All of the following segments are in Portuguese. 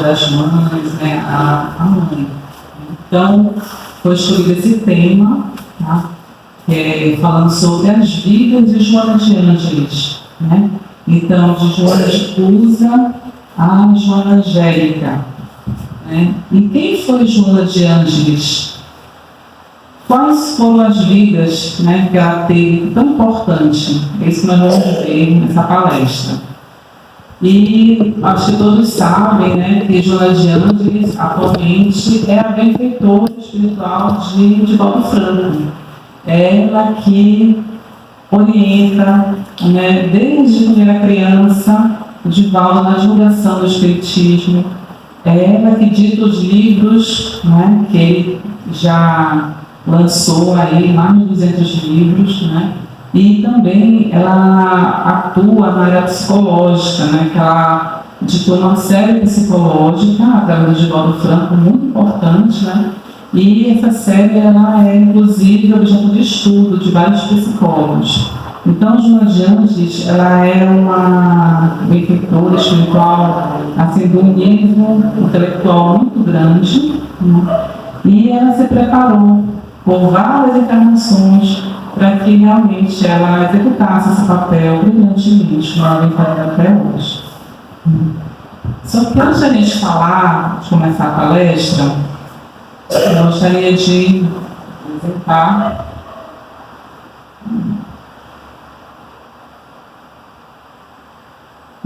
das Mães, né, a mãe. Então, foi escolhido esse tema, tá? Falando sobre as vidas de Joana de Ângeles, né? Então, de Joana de Cusa a Joana Angélica, né? E quem foi Joana de Ângeles? Quais foram as vidas, né, que ela teve tão importante? É isso que nós vamos ver nessa palestra. E acho que todos sabem, né, que Joana de Ângeles atualmente é a benfeitora espiritual de Divaldo Franco. Ela que orienta, né, desde quando era criança, Divaldo na divulgação do Espiritismo. Ela que dita os livros, né, que ele já lançou aí mais de 200 livros, né? E também ela atua na área psicológica, né? Que ela ditou uma série psicológica através do Divaldo Franco, muito importante, né? E essa série ela é, inclusive, objeto de estudo de vários psicólogos. Então, Joana de Ângeles, ela é uma benfeitora espiritual, assim, de um nível intelectual muito grande, né? E ela se preparou por várias encarnações para que realmente ela executasse esse papel brilhantemente, como ela vem fazendo até hoje. Só que antes da gente falar, de começar a palestra, eu gostaria de apresentar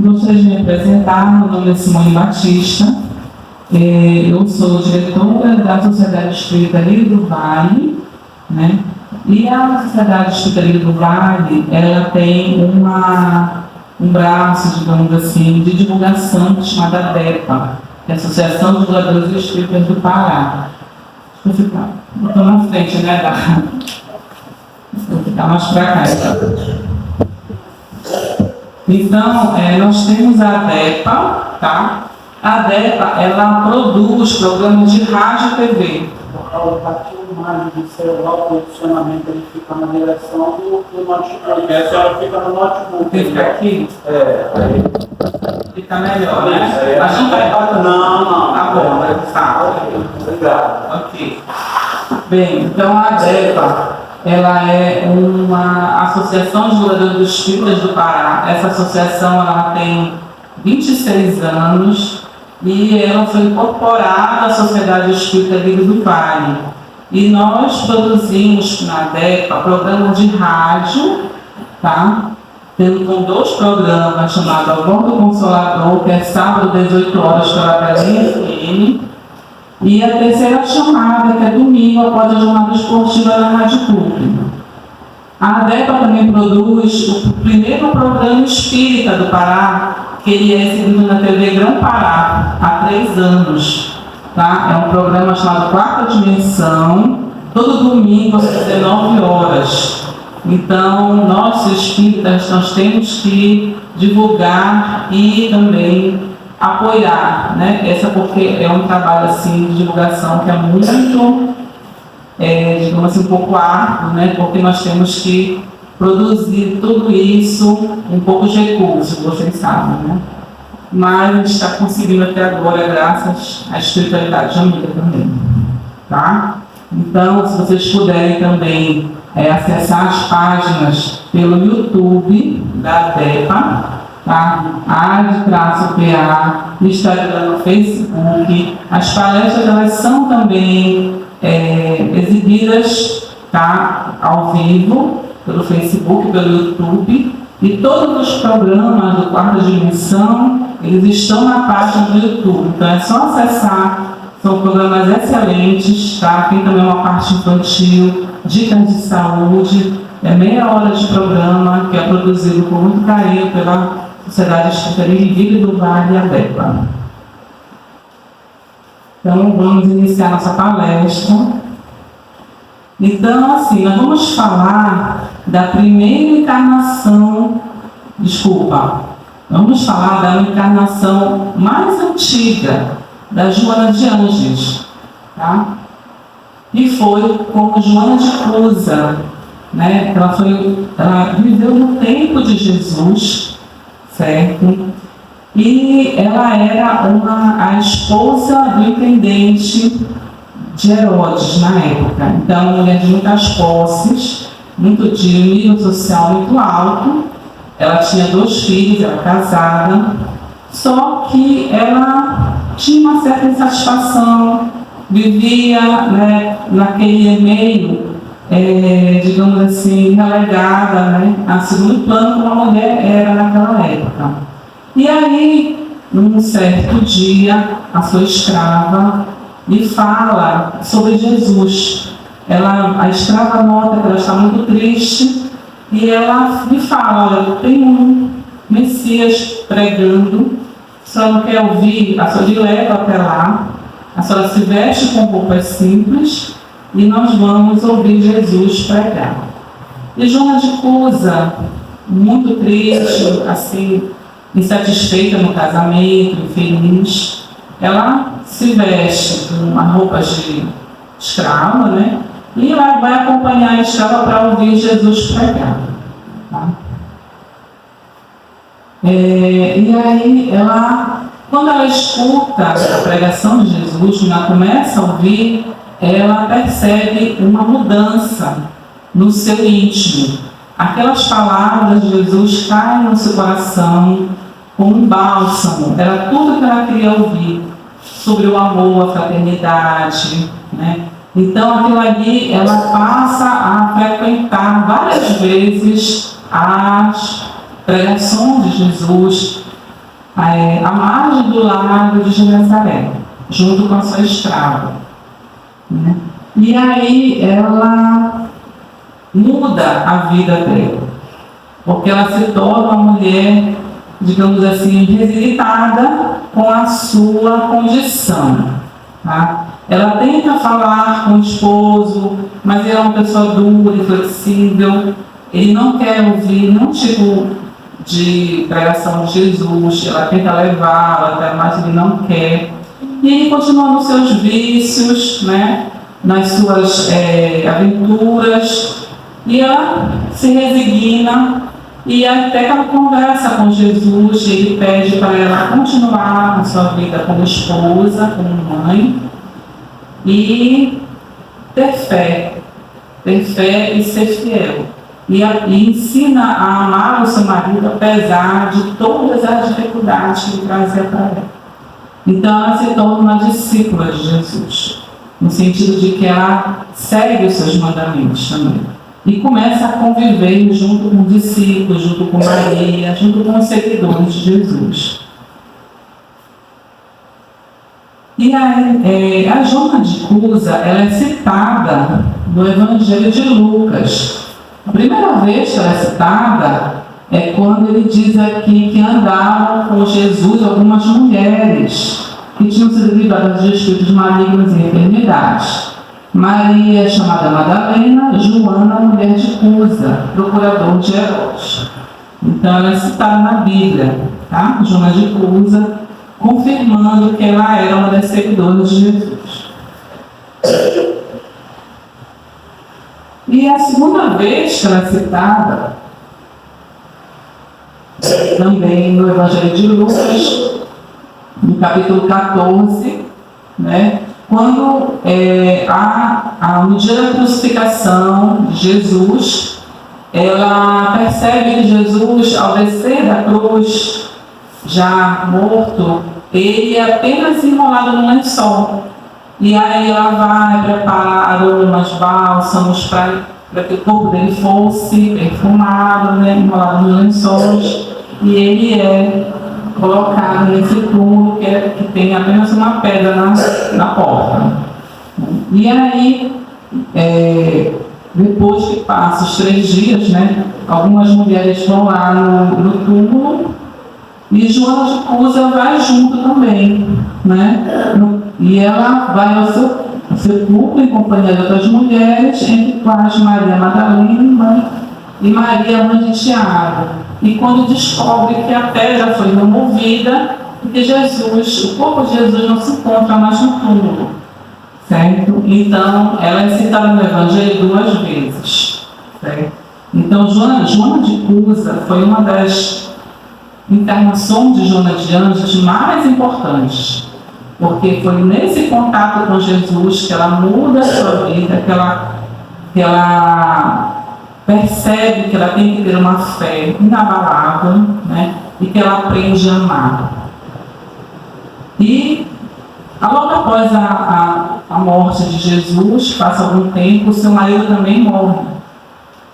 Gostaria de me apresentar, meu nome é Simone Batista, eu sou diretora da Sociedade Espírita Lírio do Vale, né? E a Sociedade Espírita Lírio do Vale, ela tem um braço, digamos assim, de divulgação chamada DEPA, que é a Associação de Divulgadores Espíritas do Pará. Deixa eu ficar, estou na frente, né? Vou ficar mais para cá. Então, nós temos a DEPA, tá? A DEPA, ela produz programas de rádio e TV. O mágico do celular, o posicionamento ele fica na direção do notebook. A senhora fica no notebook. Fica aqui? Fica melhor, né? A gente vai falar. Não. Tá bom, tá. Obrigado. Ok. Bem, então a DEPA, ela é uma associação de divulgadores espíritas do Pará. Essa associação ela tem 26 anos e ela foi incorporada à Sociedade Espírita Lírio do Vale. E nós produzimos na DEPA programa de rádio, tá? Temos com 2 programas chamados A Voz do Consolador, que é sábado, 18 horas, pela Belém FM. E a terceira chamada, que é domingo, após a jornada esportiva na Rádio Clube. A DEPA também produz o primeiro programa espírita do Pará, que ele é exibido na TV Grão Pará, há 3 anos. Tá? É um programa chamado Quarta Dimensão, todo domingo às 19 horas. Então, nós espíritas, nós temos que divulgar e também apoiar, né? Essa porque é um trabalho assim de divulgação que é muito, digamos assim, um pouco árduo, né? Porque nós temos que produzir tudo isso em poucos recursos, vocês sabem, né? Mas a gente está conseguindo até agora, graças à espiritualidade amiga também, tá? Então, se vocês puderem também acessar as páginas pelo YouTube da DEPA, tá? AD-PA, no Instagram, no Facebook. As palestras elas são também exibidas, tá? Ao vivo, pelo Facebook, pelo YouTube. E todos os programas do Quarta Dimensão, eles estão na página do YouTube. Então é só acessar. São programas excelentes, tá? Tem também uma parte infantil, dicas de saúde. É meia hora de programa que é produzido com muito carinho pela Sociedade Espírita Lírio do Vale e a DEPA. Então, vamos iniciar nossa palestra. Então, assim, nós vamos falar da primeira encarnação, vamos falar da encarnação mais antiga da Joana de Ângeles, tá? E foi como Joana de Cusa, né? Ela viveu no tempo de Jesus, certo? E ela era a esposa do intendente de Herodes na época. Então, uma mulher de muitas posses, de um nível social muito alto. Ela tinha 2 filhos, era casada, só que ela tinha uma certa insatisfação, vivia, né, naquele meio, digamos assim, relegada, né, a segundo plano como a mulher era naquela época. E aí, num certo dia, a sua escrava lhe fala sobre Jesus. A escrava nota que ela está muito triste e ela me fala: olha, tem um Messias pregando, a senhora não quer ouvir? A senhora lhe leva até lá, a senhora se veste com roupas simples e nós vamos ouvir Jesus pregar. E Joana de Cusa, muito triste, assim, insatisfeita no casamento, infeliz, ela se veste com as roupas de escrava, né? E ela vai acompanhar a escrava para ouvir Jesus pregar. Tá? E aí, quando ela escuta a pregação de Jesus, quando ela começa a ouvir, ela percebe uma mudança no seu íntimo. Aquelas palavras de Jesus caem no seu coração como um bálsamo. Era tudo que ela queria ouvir sobre o amor, a fraternidade, né? Então, aquilo ali, ela passa a frequentar várias vezes as pregações de Jesus à margem do lago de Genezaré, junto com a sua escrava, né? E aí ela muda a vida dela, porque ela se torna uma mulher, digamos assim, resignitada com a sua condição. Tá? Ela tenta falar com o esposo, mas ele é uma pessoa dura e flexível. Ele não quer ouvir nenhum tipo de pregação de Jesus. Ela tenta levá-lo, mas ele não quer. E ele continua nos seus vícios, né? Nas suas aventuras. E ela se resigna. E até que ela conversa com Jesus, ele pede para ela continuar na sua vida como esposa, como mãe, e ter fé e ser fiel. E ensina a amar o seu marido apesar de todas as dificuldades que ele trazia para ela. Então ela se torna uma discípula de Jesus, no sentido de que ela segue os seus mandamentos também. E começa a conviver junto com discípulos, junto com Maria, junto com os seguidores de Jesus. E a Joana de Cusa, ela é citada no Evangelho de Lucas. A primeira vez que ela é citada é quando ele diz aqui que andavam com Jesus algumas mulheres que tinham sido livradas de espíritos malignos e enfermidades. Maria, chamada Madalena, Joana, mulher de Cusa, procurador de Herodes. Então ela é citada na Bíblia, tá? Joana de Cusa, confirmando que ela era uma das seguidoras de Jesus. E a segunda vez que ela é citada, também no Evangelho de Lucas, no capítulo 14, né? Quando no dia da crucificação de Jesus, ela percebe que Jesus, ao descer da cruz, já morto, ele é apenas enrolado no lençol. E aí ela vai preparar aromas, bálsamos, para que o corpo dele fosse perfumado, né, enrolado nos lençóis. E ele é colocado nesse túmulo que tem apenas uma pedra na porta. E aí, depois que passa os 3 dias, né, algumas mulheres vão lá no túmulo e Joana de Cusa vai junto também, né? E ela vai ao sepulcro em companhia de outras mulheres, entre quais Maria Madalena e Maria, mãe de Tiago. E quando descobre que a pedra foi removida, porque o corpo de Jesus não se encontra mais no túmulo, certo? Então, ela é citada no Evangelho 2 vezes, certo? Então, Joana de Cusa foi uma das encarnações de Joana de Ângeles mais importantes, porque foi nesse contato com Jesus que ela muda a sua vida, que ela percebe que ela tem que ter uma fé inabalável, né? E que ela aprende a amar. E logo após a morte de Jesus, passa algum tempo, seu marido também morre.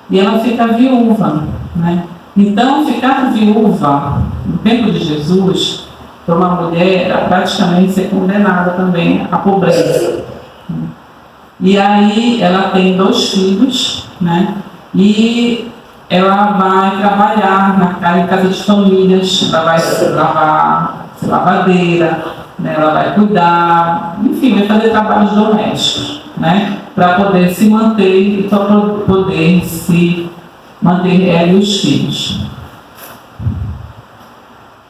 E ela fica viúva, né? Então, ficar viúva no tempo de Jesus, para uma mulher, era praticamente ser condenada também à pobreza. E aí, ela tem 2 filhos, né? E ela vai trabalhar em casa de famílias, ela vai lavar, ser lavadeira, né? Ela vai cuidar, enfim, vai fazer trabalhos domésticos, né? Para poder se manter e para poder se manter ela e os filhos.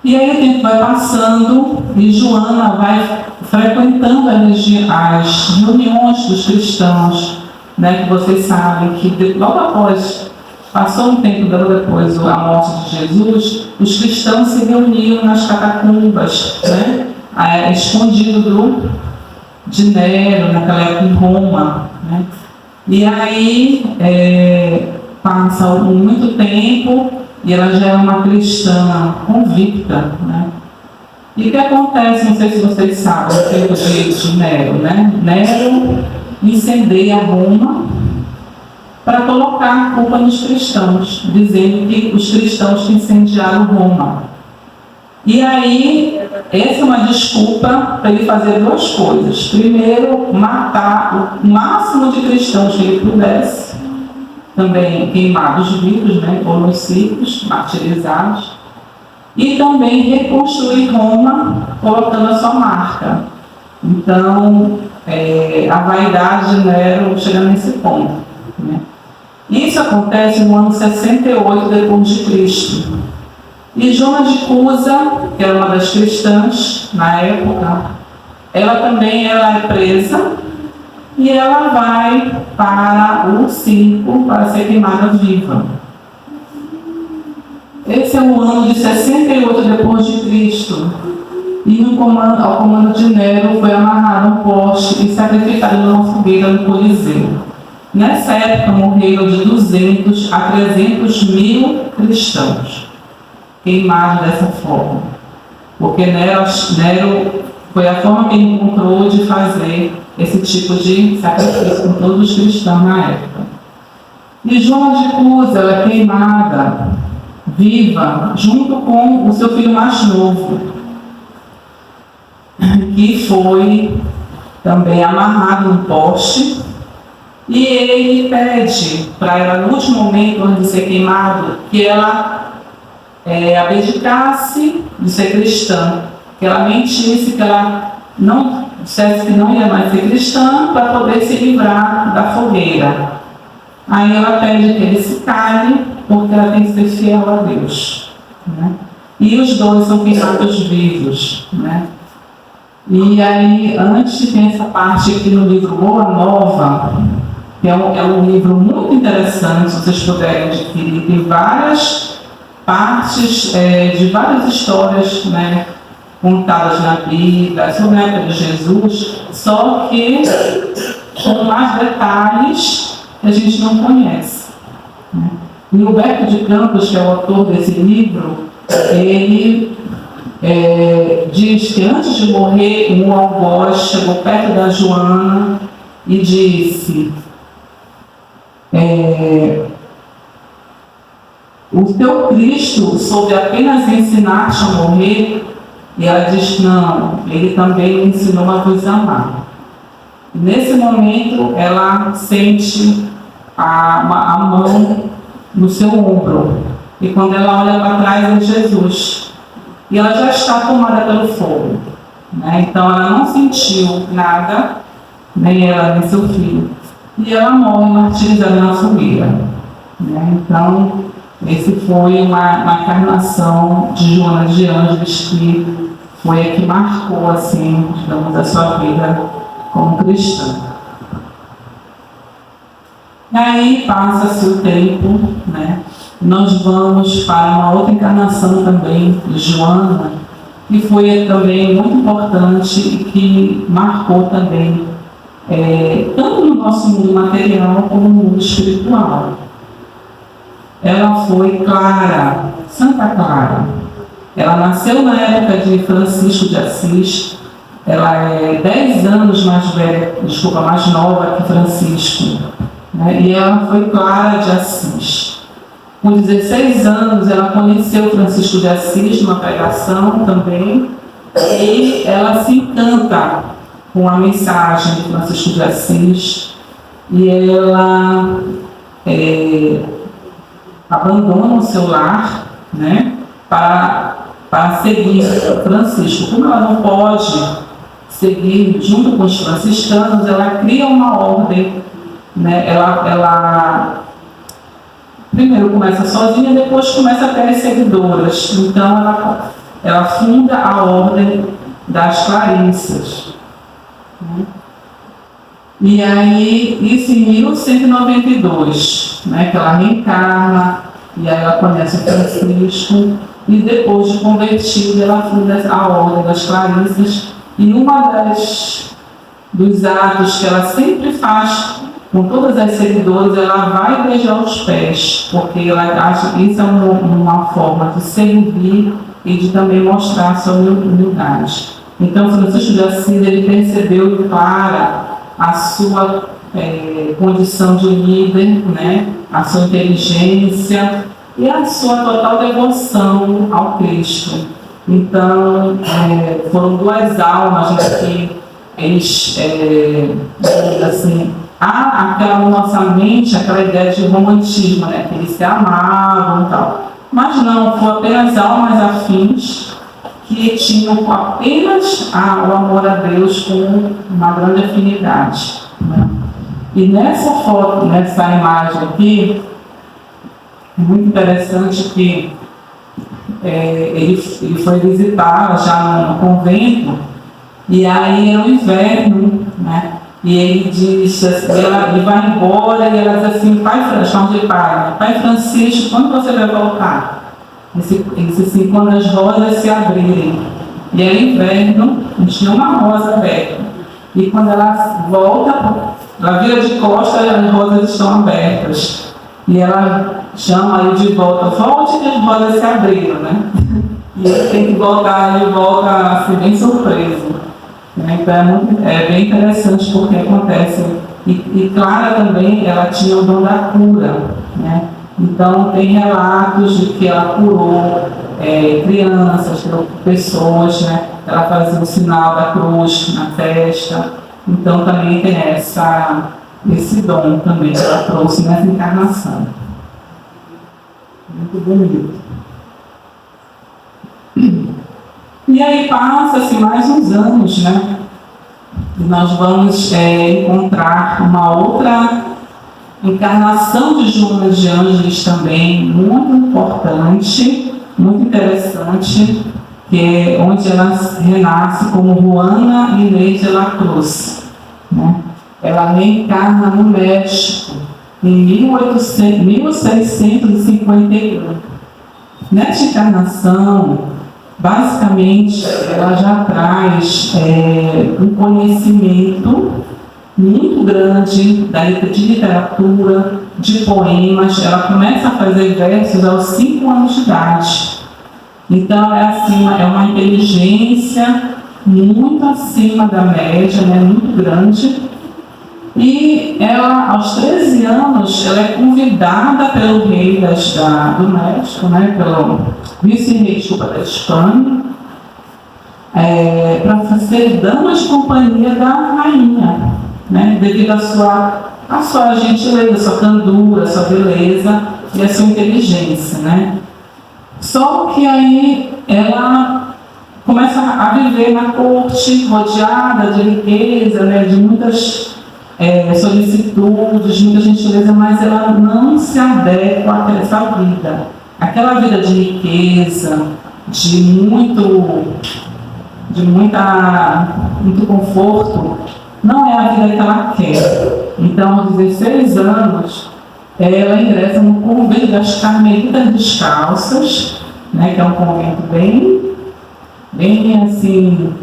E aí o tempo vai passando e Joana vai frequentando as reuniões dos cristãos, né, que vocês sabem que logo após, passou um tempo depois da morte de Jesus, os cristãos se reuniam nas catacumbas, né, escondido de Nero, naquela época em Roma, né. E aí passa muito tempo e ela já é uma cristã convicta, né. E o que acontece, não sei se vocês sabem, no tempo de Nero, né? Nero incendeia Roma para colocar a culpa nos cristãos, dizendo que os cristãos incendiaram Roma. E aí, essa é uma desculpa para ele fazer 2 coisas. Primeiro, matar o máximo de cristãos que ele pudesse, também queimados vivos, né? Ou nos circos, martirizados. E também reconstruir Roma, colocando a sua marca. Então, a vaidade de Nero chega nesse ponto, né? Isso acontece no ano 68 depois de Cristo. E Joana de Cusa, que era uma das cristãs na época, ela também é presa e ela vai para o circo para ser queimada viva. Esse é o ano de 68 depois de Cristo. E ao comando de Nero foi amarrado um poste e sacrificado numa fogueira no Coliseu. Nessa época morreram de 200 a 300 mil cristãos, queimados dessa forma. Porque Nero foi a forma que ele encontrou de fazer esse tipo de sacrifício com todos os cristãos na época. E Joana de Cusa, ela é queimada viva, junto com o seu filho mais novo, que foi também amarrado num poste, e ele pede para ela, no último momento, antes de ser queimado, que ela abdicasse de ser cristã, que ela mentisse, que ela não dissesse que não ia mais ser cristã, para poder se livrar da fogueira. Aí ela pede que ele se cale, porque ela tem que ser fiel a Deus, né? E os 2 são queimados vivos, né? E aí, antes tem essa parte aqui no livro Boa Nova, que é um livro muito interessante, se vocês puderem adquirir. Tem várias partes de várias histórias, né, contadas na Bíblia, sobre a época de Jesus, só que com mais detalhes que a gente não conhece, né? E Humberto de Campos, que é o autor desse livro, ele diz que antes de morrer, um algoz chegou perto da Joana e disse: o teu Cristo soube apenas ensinar-te a morrer? E ela diz: não, ele também me ensinou a vos amar. E nesse momento ela sente a mão no seu ombro, e quando ela olha para trás é Jesus, e ela já está tomada pelo fogo, né? Então ela não sentiu nada, nem ela nem seu filho, e ela morre martirizada na fogueira, né? Então esse foi uma encarnação de Joana de Ângeles, que foi a que marcou, assim, digamos, a sua vida como cristã. E aí passa-se o tempo, né? nós vamos para uma outra encarnação também, de Joana, que foi também muito importante e que marcou também, tanto no nosso mundo material como no mundo espiritual. Ela foi Clara, Santa Clara. Ela nasceu na época de Francisco de Assis. Ela é 10 anos mais nova que Francisco, né? E ela foi Clara de Assis. Com 16 anos, ela conheceu Francisco de Assis numa pregação também, e ela se encanta com a mensagem de Francisco de Assis, e ela abandona o seu lar, né, para seguir Francisco. Como ela não pode seguir junto com os franciscanos, ela cria uma ordem, né? Ela primeiro começa sozinha, depois começa a ter as seguidoras. Então ela funda a ordem das Clarissas, né? E aí, isso em 1192, né, que ela reencarna, e aí ela conhece o Francisco, e depois de convertida, ela funda a ordem das Clarissas, e dos atos que ela sempre faz com todas as seguidoras, ela vai beijar os pés, porque ela acha que isso é uma forma de servir e de também mostrar a sua humildade. Então, Francisco de Assis, ele percebeu em Clara a sua condição de líder, né, a sua inteligência e a sua total devoção ao Cristo. Então, foram duas almas, né, que eles, assim, há aquela na nossa mente, aquela ideia de romantismo, né, que eles se amavam e tal. Mas não, foram apenas almas afins que tinham apenas o amor a Deus com uma grande afinidade, né? E nessa foto, nessa imagem aqui, é muito interessante que ele foi visitá-la já no convento, e aí é o inverno, né? E ele diz assim, ele vai embora e ela diz assim, chama de pai Francisco, quando você vai voltar? Esses 5 anos as rosas se abrirem. E é inverno, não tinha uma rosa aberta. E quando ela volta, ela vira de costas e as rosas estão abertas. E ela chama ele de volta, volte que as rosas se abriram, né? E ele tem que voltar, ele volta assim, bem surpreso. Né? Então é bem interessante porque acontece. E Clara também, ela tinha o dom da cura, né? Então tem relatos de que ela curou crianças, curou pessoas, né? Ela fazia o sinal da cruz na testa. Então também tem esse dom também que ela trouxe nessa encarnação. Muito bonito. E aí passa-se mais uns anos, né? E nós vamos encontrar uma outra encarnação de Joana de Ângeles também, muito importante, muito interessante, que é onde ela renasce como Juana Inês de la Cruz, né? Ela reencarna no México em 1651. Nessa encarnação, basicamente, ela já traz um conhecimento muito grande de literatura, de poemas. Ela começa a fazer versos aos 5 anos de idade. Então, é uma inteligência muito acima da média, né, muito grande. E ela, aos 13 anos, ela é convidada pelo rei do México, né, pelo vice-rei da Espanha, para ser dama de companhia da rainha, né, devido à sua gentileza, à sua candura, à sua beleza e à sua inteligência, né. Só que aí ela começa a viver na corte, rodeada de riqueza, né, de muitas solicitudes, muita gentileza, mas ela não se adequa a essa vida. Aquela vida de riqueza, de muito conforto, não é a vida que ela quer. Então, aos 16 anos, ela ingressa no convento das Carmelitas Descalças, né, que é um convento bem assim,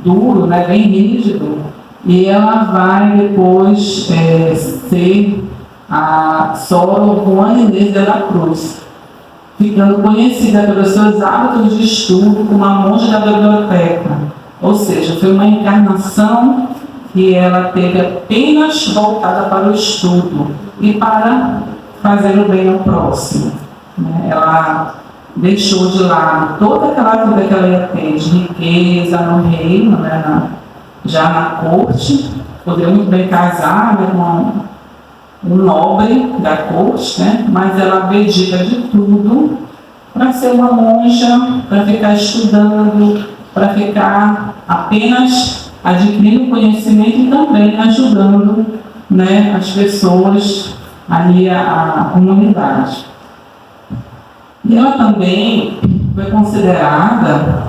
duro, né, bem rígido, e ela vai depois ser a Sor Juana Inês de la Cruz, ficando conhecida pelos seus hábitos de estudo como a monja da biblioteca. Ou seja, foi uma encarnação que ela teve apenas voltada para o estudo e para fazer o bem ao próximo, né? Ela deixou de lado toda aquela vida que ela ia ter de riqueza no reino, né? Já na corte, poderia muito bem casar, né, com um nobre da corte, né? Mas ela abdica de tudo para ser uma monja, para ficar estudando, para ficar apenas adquirindo conhecimento e também ajudando, né, as pessoas ali, a comunidade. E ela também foi considerada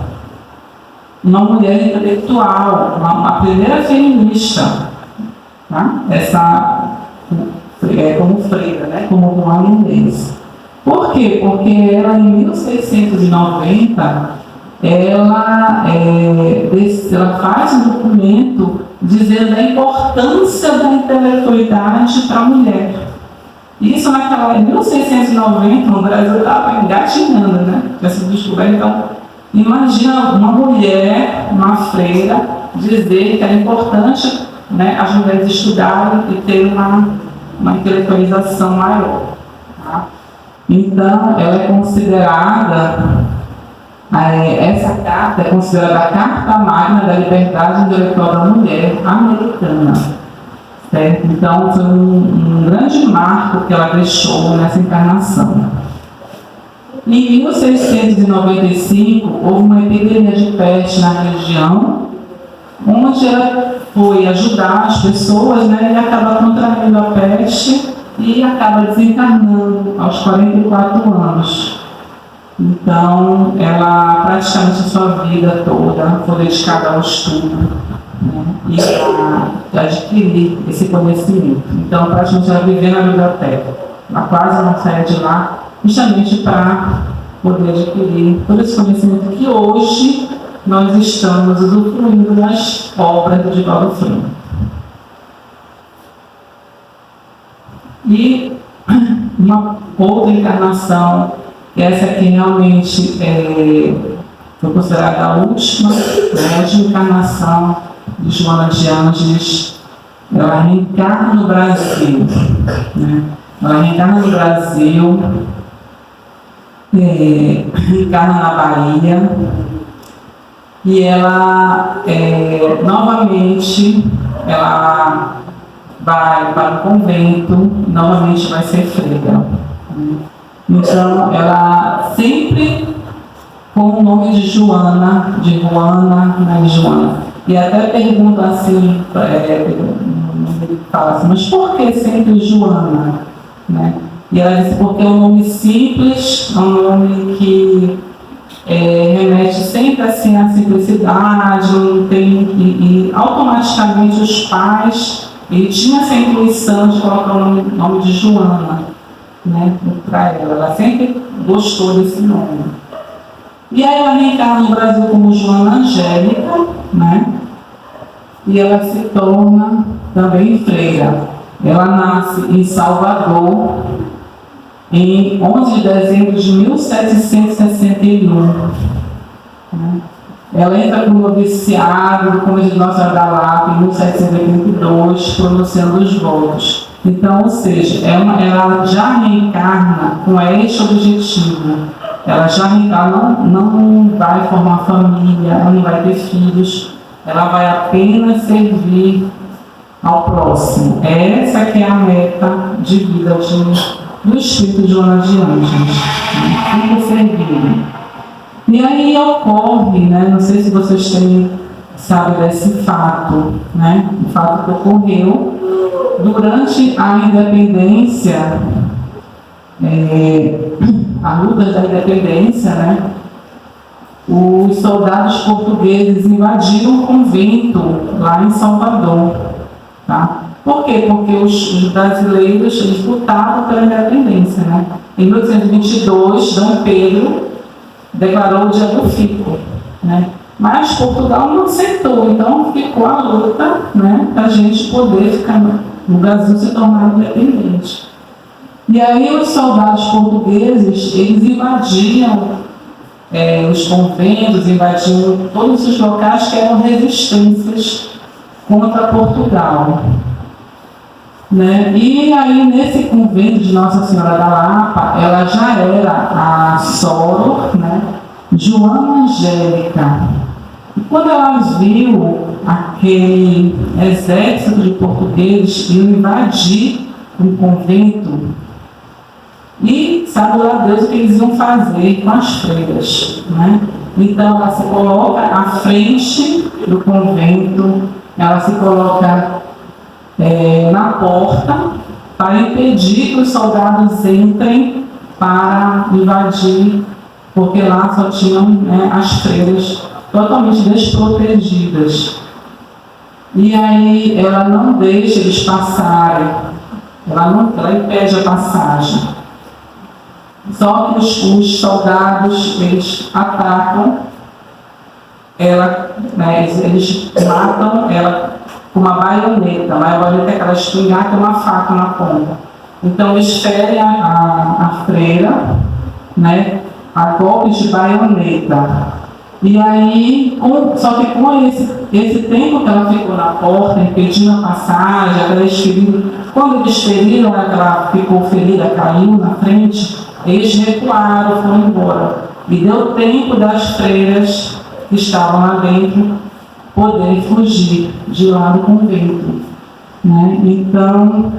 uma mulher intelectual, a primeira feminista, tá? Como freira, né? Como Juana Inês. Por quê? Porque ela, em 1690, ela faz um documento dizendo a importância da intelectualidade para a mulher. Isso em 1690, o Brasil estava engatinhando, né? Tinha sido descoberto. Então, imagina uma mulher, uma freira, dizer que era importante, né, as mulheres estudarem e ter uma intelectualização maior. Tá? Então, ela é considerada, essa carta é considerada a Carta Magna da Liberdade Intelectual da Mulher americana. Certo? Então, foi um grande marco que ela deixou nessa encarnação. Em 1695, houve uma epidemia de peste na região, onde ela foi ajudar as pessoas, né, e acaba contraindo a peste e acaba desencarnando aos 44 anos. Então, ela praticamente a sua vida toda foi dedicada ao estudo, né, e a adquirir esse conhecimento. Então, praticamente ela vivia na biblioteca. Ela quase não saía de lá, justamente para poder adquirir todo esse conhecimento que hoje nós estamos usufruindo das obras do Divaldo Franco. E uma outra encarnação, essa aqui realmente foi considerada a última encarnação de Joana de Ângeles. Ela reencarna no Brasil, né? Ela reencarna no Brasil, reencarna na Bahia, e ela novamente ela vai para o convento, novamente vai ser freira. Então, ela sempre com o nome de Joana, de Juana, né, Joana. E até pergunta assim, ele fala assim, mas por que sempre Joana? Né? E ela diz, porque é um nome simples, é um nome que remete sempre assim à simplicidade, não tem, e automaticamente os pais, ele tinha essa intuição de colocar o nome de Joana, né, para ela. Ela sempre gostou desse nome. E aí ela reencarna no Brasil como Joana Angélica, né? E ela se torna também freira. Ela nasce em Salvador em 11 de dezembro de 1761. Né? Ela entra com o noviciado do Convento de Nossa Senhora da Lapa em 1782, pronunciando os votos. Então, ou seja, ela já reencarna com este objetivo. Ela já reencarna, não vai formar família, ela não vai ter filhos, ela vai apenas servir ao próximo. Essa que é a meta de vida do Espírito de Joana de Ângeles. Fica servindo. E aí ocorre, né, não sei se vocês sabem desse fato, né, um fato que ocorreu durante a independência, a luta da independência, né, os soldados portugueses invadiram o convento lá em Salvador, tá? Por quê? Porque os brasileiros eles lutavam pela independência, né? Em 1822, Dom Pedro declarou o dia do fico, né? Mas Portugal não aceitou, então ficou a luta, né, para a gente poder ficar no Brasil se tornar independente. E aí os soldados portugueses, eles invadiam os conventos, invadiam todos os locais que eram resistências contra Portugal. Né? E aí nesse convento de Nossa Senhora da Lapa, ela já era a Soror, né? Joana Angélica. E quando ela viu aquele exército de portugueses indo invadir um convento, e sabe lá Deus o que eles iam fazer com as freiras, né? Então ela se coloca à frente do convento, ela se coloca na porta para impedir que os soldados entrem para invadir, porque lá só tinham, né, as freiras totalmente desprotegidas. E aí ela não deixa eles passarem, ela impede a passagem. Só que os soldados, eles atacam ela, né, eles matam ela com uma baioneta. A baioneta é aquela espingarda com uma faca na ponta. Então eles ferem a freira, né, a golpes de baioneta. E aí, só que com esse tempo que ela ficou na porta, impedindo a passagem, aqueles feridos, quando eles feriram, ela ficou ferida, caiu na frente, eles recuaram, foram embora. E deu tempo das freiras que estavam lá dentro poderem fugir de lá do convento, né? Então,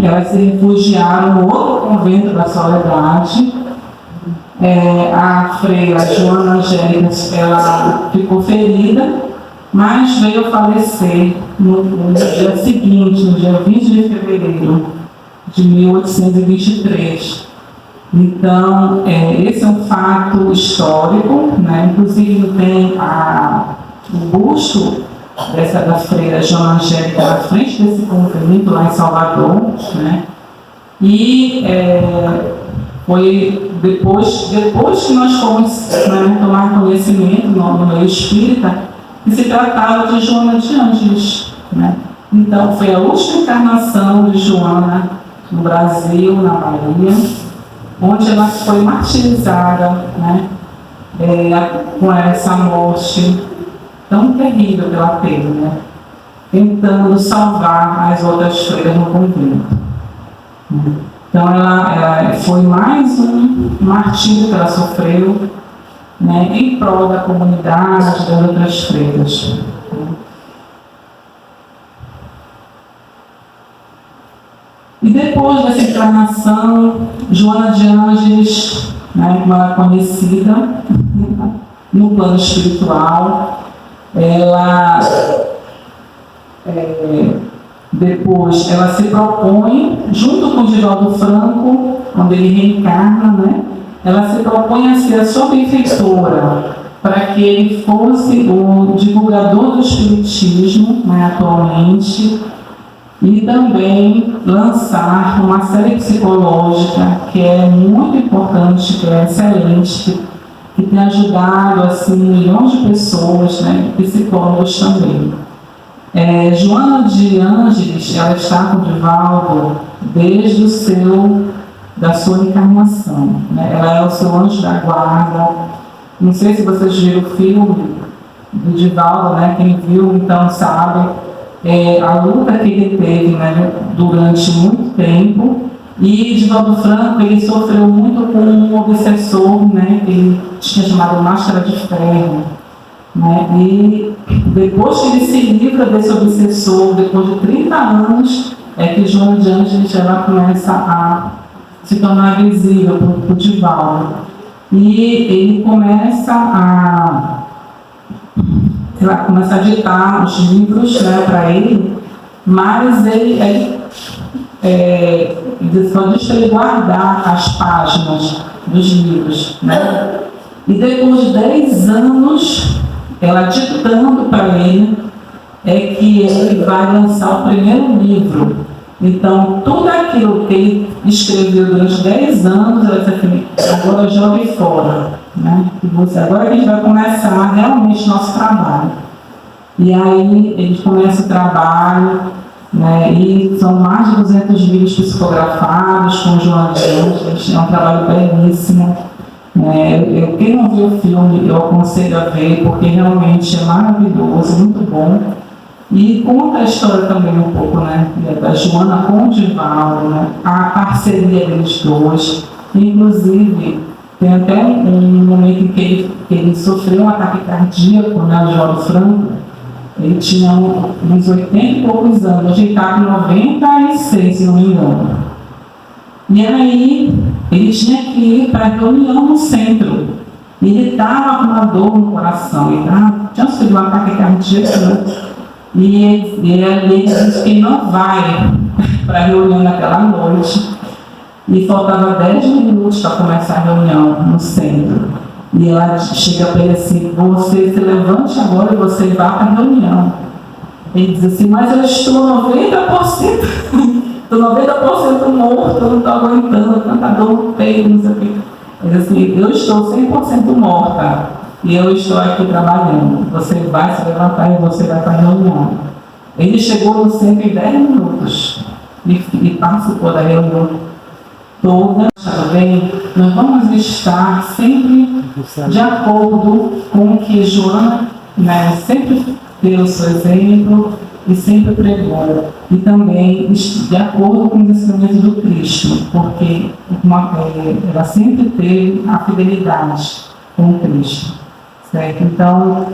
elas se refugiaram no outro convento da Soledade. A freira Joana Angélica, ela ficou ferida, mas veio a falecer no dia seguinte, no dia 20 de fevereiro de 1823. Então, esse é um fato histórico, né? Inclusive tem o busto da freira Joana Angélica na frente desse convento lá em Salvador, né? E foi depois que nós fomos, né, tomar conhecimento no meio espírita que se tratava de Joana de Ângeles, né? Então foi a última encarnação de Joana no Brasil, na Bahia, onde ela foi martirizada, né, com essa morte tão terrível que ela teve, né, tentando salvar as outras freiras no convento. Então ela foi mais um martírio que ela sofreu, né, em prol da comunidade, das outras freiras. E depois dessa encarnação, Joana de Ângeles, né, como ela é conhecida no plano espiritual, ela depois ela se propõe, junto com Divaldo Franco, quando ele reencarna, né, ela se propõe a ser a sua benfeitora, para que ele fosse o divulgador do espiritismo, né, atualmente, e também lançar uma série psicológica que é muito importante, que é excelente, que tem ajudado assim, milhões de pessoas, né, psicólogos também. Joana de Ângeles, ela está com o Divaldo desde da sua encarnação, né? Ela é o seu anjo da guarda. Não sei se vocês viram o filme do Divaldo, né? Quem viu então sabe a luta que ele teve, né, durante muito tempo. E Divaldo Franco, ele sofreu muito com um obsessor, né, que ele tinha chamado Máscara de Ferro, né? E depois que ele se livra desse obsessor, depois de 30 anos, é que Joana de Ângeles ela começa a se tornar visível para o Divaldo. E ele começa a ditar os livros, né, para ele, mas ele só deixa ele guardar as páginas dos livros, né? E depois de 10 anos, ela ditando para ele, é que ele vai lançar o primeiro livro. Então, tudo aquilo que ele escreveu durante 10 anos, ele vai dizer assim, agora jogue fora. Né? Agora que a gente vai começar realmente nosso trabalho. E aí, ele começa o trabalho, né? E são mais de 200 livros psicografados com Joana de Anjos, é um trabalho belíssimo. Quem não viu o filme, eu aconselho a ver, porque realmente é maravilhoso, muito bom. E conta a história também um pouco, né, da Joana com o Divaldo, né, a parceria deles dois. Inclusive, tem até um momento em que ele sofreu um ataque cardíaco, né, o João Franco. Ele tinha uns 80 e poucos anos, hoje ele está com 96, se não me engano. E aí, ele tinha que ir para a reunião no centro. E ele estava com uma dor no coração, ele tinha sofrido um ataque cardíaco, né? E ele disse que não vai para a reunião naquela noite. E faltava 10 minutos para começar a reunião no centro. E ela chega para ele assim, você se levante agora e você vá para a reunião. Ele diz assim, mas eu estou 90%, estou 90% morto, eu não estou aguentando, tanta dor no peito, não sei o quê. Ele diz assim, eu estou 100% morta e eu estou aqui trabalhando. Você vai se levantar e você vai para a reunião. Ele chegou no centro em 10 minutos e participou da reunião toda. Bem, nós vamos estar sempre de acordo com o que Joana, né, sempre deu o seu exemplo e sempre pregou. E também de acordo com os ensinamentos do Cristo, porque ela sempre teve a fidelidade com o Cristo. Certo? Então,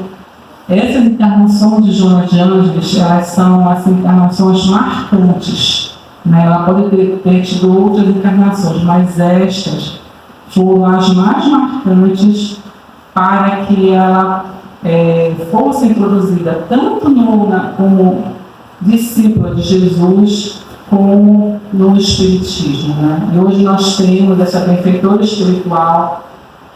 essas encarnações de Joana de Ângeles, elas são as encarnações marcantes. Né? Ela pode ter tido outras encarnações, mas estas foram as mais marcantes para que ela fosse introduzida tanto como discípula de Jesus, como no Espiritismo. Né? E hoje nós temos essa benfeitora espiritual,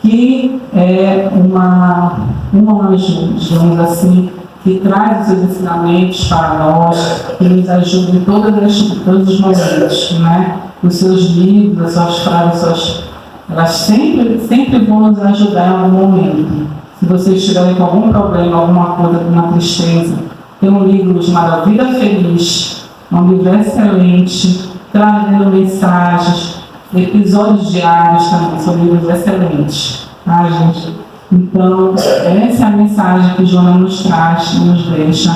que é um anjo, digamos assim, que traz os seus ensinamentos para nós, que nos ajuda em todos os momentos, né? Os seus livros, as suas frases, elas sempre vão nos ajudar em algum momento. Se vocês estiverem com algum problema, alguma coisa, alguma tristeza, tem um livro chamado A Vida Feliz, um livro excelente, trazendo mensagens, episódios diários também, são livros excelentes, tá, gente? Então, essa é a mensagem que Joana nos traz e nos deixa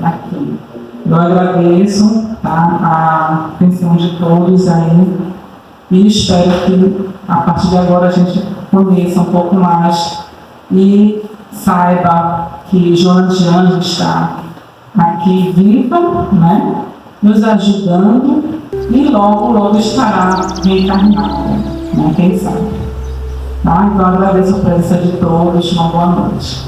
aqui. Eu agradeço, tá, a atenção de todos aí e espero que a partir de agora a gente conheça um pouco mais e saiba que Joana de Anjos está aqui viva, né, nos ajudando e logo estará reencarnada, né, quem sabe. Tá? Então, agradeço a presença de todos. Uma boa noite.